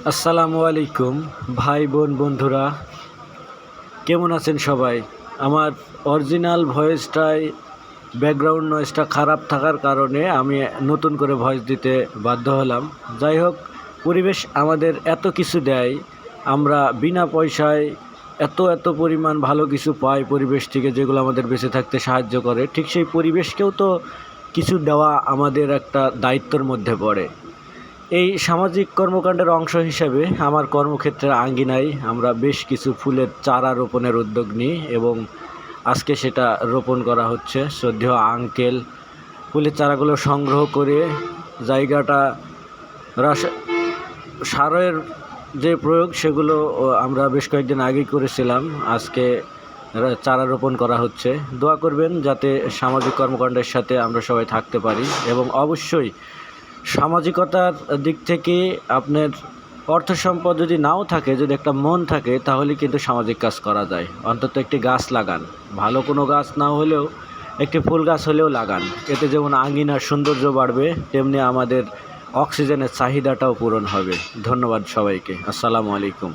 আসসালামু আলাইকুম ভাই বোন বন্ধুরা, কেমন আছেন সবাই? আমার অরিজিনাল ভয়েসটাই ব্যাকগ্রাউন্ড নয়েজটা খারাপ থাকার কারণে আমি নতুন করে ভয়েস দিতে বাধ্য হলাম। যাই হোক, পরিবেশ আমাদের এত কিছু দেয়, আমরা বিনা পয়সায় এত পরিমাণ ভালো কিছু পাই পরিবেশ থেকে, যেগুলো আমাদের বেঁচে থাকতে সাহায্য করে। ঠিক সেই পরিবেশকেও তো কিছু দেওয়া আমাদের একটা দায়িত্বের মধ্যে পড়ে। এই সামাজিক কর্মকাণ্ডের অংশ হিসেবে আমার কর্মক্ষেত্রের আঙ্গিনায় আমরা বেশ কিছু ফুলের চারা রোপণের উদ্যোগ নিই এবং আজকে সেটা রোপণ করা হচ্ছে। শ্রদ্ধেয় আঙ্কেল ফুলের চারাগুলো সংগ্রহ করে জায়গাটা সারের যে প্রয়োগ সেগুলো আমরা বেশ কয়েকদিন আগেই করেছিলাম। আজকে চারা রোপণ করা হচ্ছে। দোয়া করবেন যাতে সামাজিক কর্মকাণ্ডের সাথে আমরা সবাই থাকতে পারি এবং অবশ্যই সামাজিকতার দিক থেকে আপনার অর্থ সম্পদ যদি নাও থাকে, যদি একটা মন থাকে, তাহলে কিন্তু সামাজিক কাজ করা যায়। অন্তত একটি গাছ লাগান, ভালো কোনো গাছ না হলেও একটি ফুল গাছ হলেও লাগান। এতে যেমন আঙ্গিনার সৌন্দর্য বাড়বে, তেমনি আমাদের অক্সিজেনের চাহিদাটাও পূরণ হবে। ধন্যবাদ সবাইকে। আসসালামু আলাইকুম।